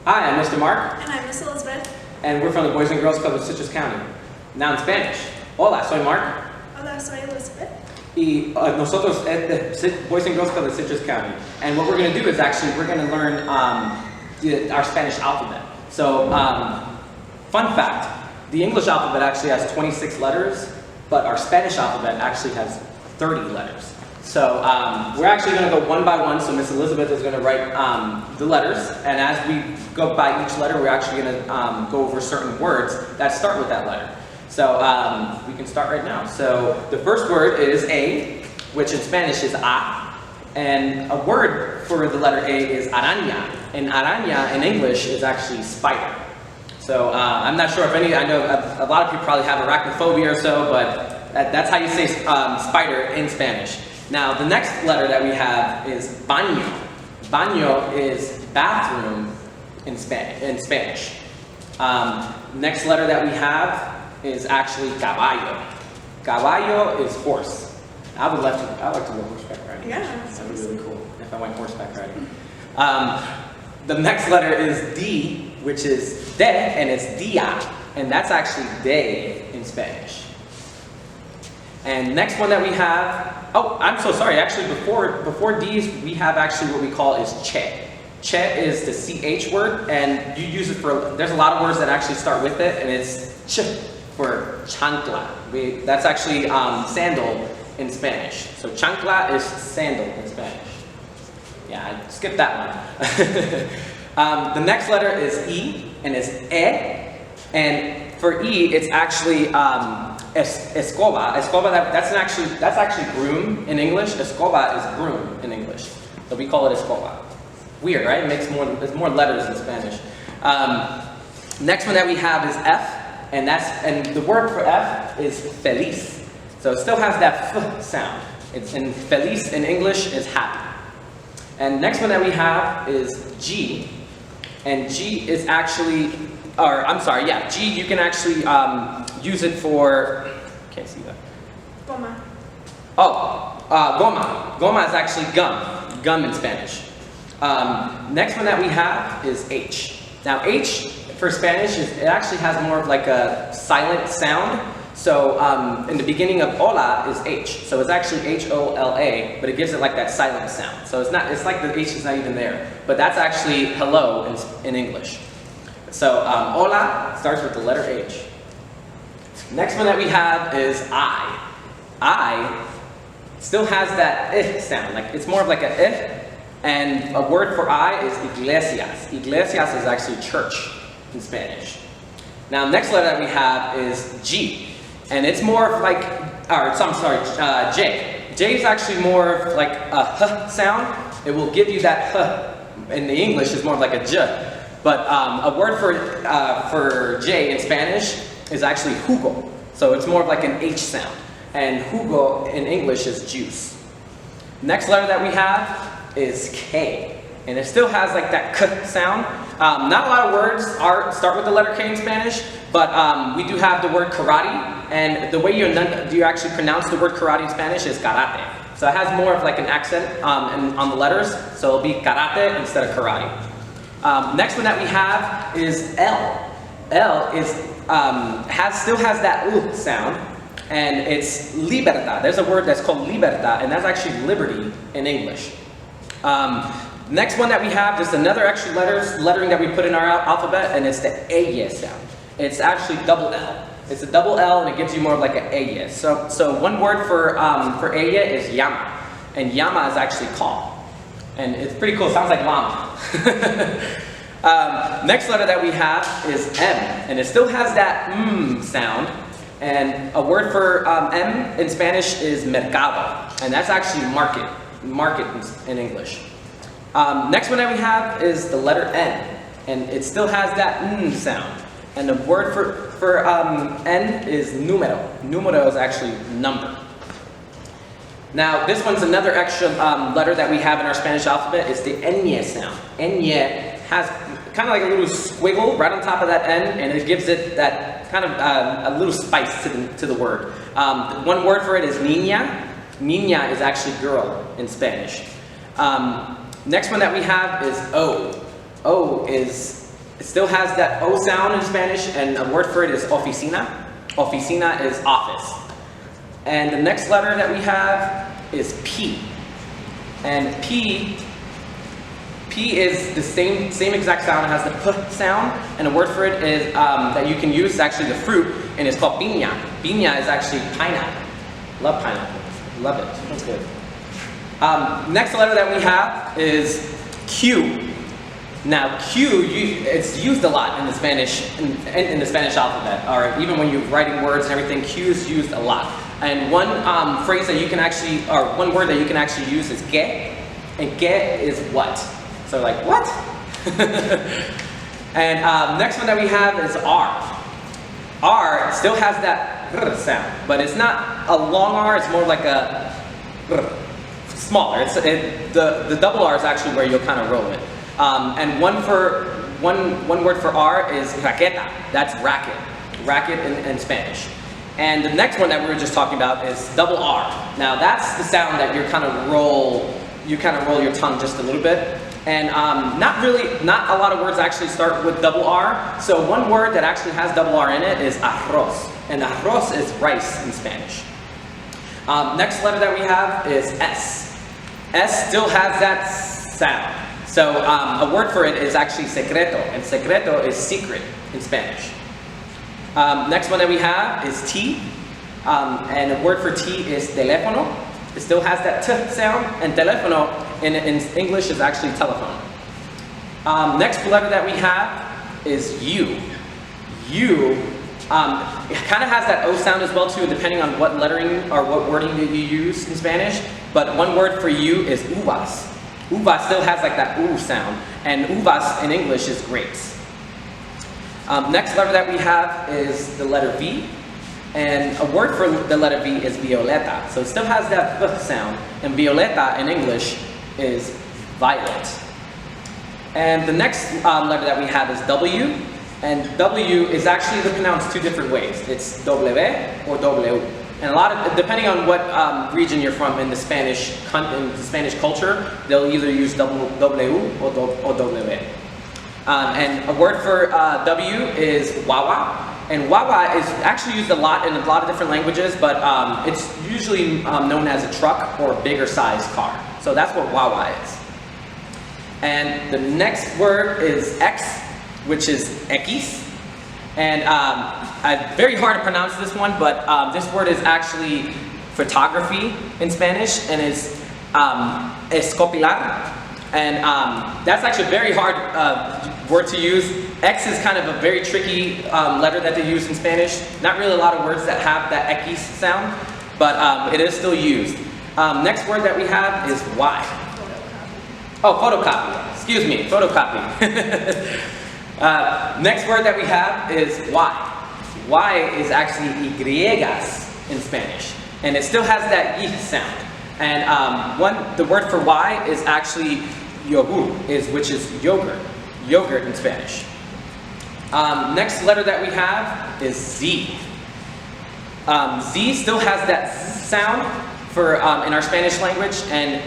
Hi, I'm Mr. Mark, And I'm Miss Elizabeth. and we're from the Boys and Girls Club of Citrus County. Now in Spanish. Hola, soy Mark, Hola, soy Elizabeth. y nosotros es de Boys and Girls Club of Citrus County. And what we're going to do is actually, we're going to learn our Spanish alphabet. So, fun fact, the English alphabet actually has 26 letters, but our Spanish alphabet actually has 30 letters. So we're actually going to go one by one. So Miss Elizabeth is going to write the letters, and as we go by each letter, we're actually going to go over certain words that start with that letter. So we can start right now. So the first word is A, which in Spanish is A, and a word for the letter A is araña, and araña in English is actually spider. So I'm not sure if I know a lot of people probably have arachnophobia or so, but that's how you say spider in Spanish. Now, the next letter that we have is baño. Baño is bathroom in Spanish. Next letter that we have is actually caballo. Caballo is horse. I would like to go horseback riding. Yeah, That would be really cool if I went horseback riding. The next letter is D, which is de, and it's dia, and that's actually day in Spanish. And next one that we have, oh, I'm so sorry, actually before D's, we have actually what we call is che. Che is the CH word, and you use it for, there's a lot of words that actually start with it, and it's ch for chancla. That's actually sandal in Spanish. So chancla is sandal in Spanish. Yeah, I skipped that one. The next letter is E, and it's E, and for E, it's actually escoba. Escoba, that's actually broom in English. Escoba is broom in English. So we call it escoba. Weird, right? There's more letters in Spanish. Next one that we have is F, and the word for F is feliz. So it still has that F sound. And feliz in English is happy. And next one that we have is G, and G is actually, G, you can actually use it for, can't see that. Goma. Goma. Goma is actually gum in Spanish. Next one that we have is H. Now H for Spanish, it actually has more of like a silent sound. So in the beginning of hola is H. So it's actually H-O-L-A, but it gives it like that silent sound. So it's like the H is not even there. But that's actually hello in English. So hola starts with the letter H. Next one that we have is I. I still has that I sound. Like it's more of like a I. And a word for I is iglesias. Iglesias is actually church in Spanish. Now next letter that we have is G. And it's more of like, J. J is actually more of like a H sound. It will give you that H. In the English, is more of like a J. But a word for J in Spanish is actually jugo. So it's more of like an H sound. And jugo in English is juice. Next letter that we have is K. And it still has like that K sound. Not a lot of words start with the letter K in Spanish, but we do have the word karate. And the way you actually pronounce the word karate in Spanish is karate. So it has more of like an accent on the letters, so it'll be karate instead of karate. Next one that we have is L. L is still has that U sound, and it's libertad. There's a word that's called libertad, and that's actually liberty in English. Next one that we have is another extra lettering that we put in our alphabet, and it's the eye sound. It's actually double L. It's a double L, and it gives you more of like an eye. So one word for eye is llama, and llama is actually call, and it's pretty cool. It sounds like llama. Next letter that we have is M, and it still has that sound. And a word for M in Spanish is mercado, and that's actually market in English. Next one that we have is the letter N, and it still has that sound. And the word for N is número. Número is actually number. Now this one's another extra letter that we have in our Spanish alphabet is the ñ sound. Ñ has kind of like a little squiggle right on top of that N, and it gives it that kind of a little spice to the word. One word for it is niña. Niña is actually girl in Spanish. Next one that we have is O. O is It still has that O sound in Spanish, and a word for it is oficina. Oficina is office. And the next letter that we have is P. And P is the same exact sound. It has the P sound, and a word for it is that you can use is actually the fruit, and it's called piña. Piña is actually pineapple. Love pineapple. Love it. That's good. Next letter that we have is Q. Now Q, it's used a lot in the Spanish in the Spanish alphabet, or even when you're writing words and everything. Q is used a lot. And one phrase that you can actually, or one word that you can actually use is que, and que is what. So like what? And next one that we have is R. R still has that r sound, but it's not a long R. It's more like a r, smaller. The double R is actually where you'll kind of roll it. And one word for R is raqueta. That's racket. Racket in Spanish. And the next one that we were just talking about is double R. Now that's the sound that you kind of roll your tongue just a little bit. And not a lot of words actually start with double R. So one word that actually has double R in it is arroz. And arroz is rice in Spanish. Next letter that we have is S. S still has that sound. So a word for it is actually secreto, and secreto is secret in Spanish. Next one that we have is T, and a word for T is teléfono. It still has that T sound, and teléfono in English is actually telephone. Next letter that we have is U. U it kind of has that O sound as well too, depending on what lettering or what wording that you use in Spanish. But one word for U is uvas. Uvas still has like that oo sound, and uvas in English is grapes. Next letter that we have is the letter V, and a word for the letter V is violeta. So it still has that V sound, and violeta in English is violet. And the next letter that we have is W, and W is actually pronounced two different ways. It's W or W. And depending on what region you're from in the Spanish culture, they'll either use W or W. And a word for W is wawa. And wawa is actually used a lot in a lot of different languages, but it's usually known as a truck or a bigger sized car. So that's what wawa is. And the next word is X, which is X. And very hard to pronounce this one, but this word is actually photography in Spanish, and is escopilar. And that's actually a very hard word to use. X is kind of a very tricky letter that they use in Spanish. Not really a lot of words that have that X sound, but it is still used. Next word that we have is Y. Oh, photocopy. Excuse me, photocopy. Next word that we have is Y. Y is actually y in Spanish, and it still has that y sound. And the word for Y is actually yogur, which is yogurt in Spanish. Next letter that we have is Z. Z still has that Z sound for in our Spanish language, and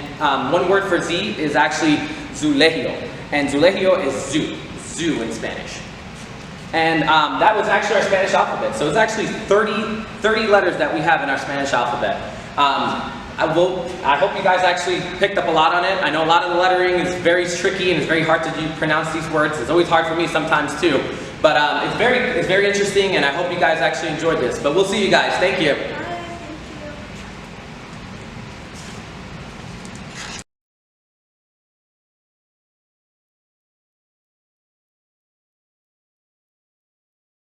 one word for Z is actually zulegio, and zulegio is zoo in Spanish. And that was actually our Spanish alphabet. So it's actually 30 letters that we have in our Spanish alphabet. I hope you guys actually picked up a lot on it. I know a lot of the lettering is very tricky and it's very hard to pronounce these words. It's always hard for me sometimes too. But it's very interesting, and I hope you guys actually enjoyed this. But we'll see you guys. Thank you.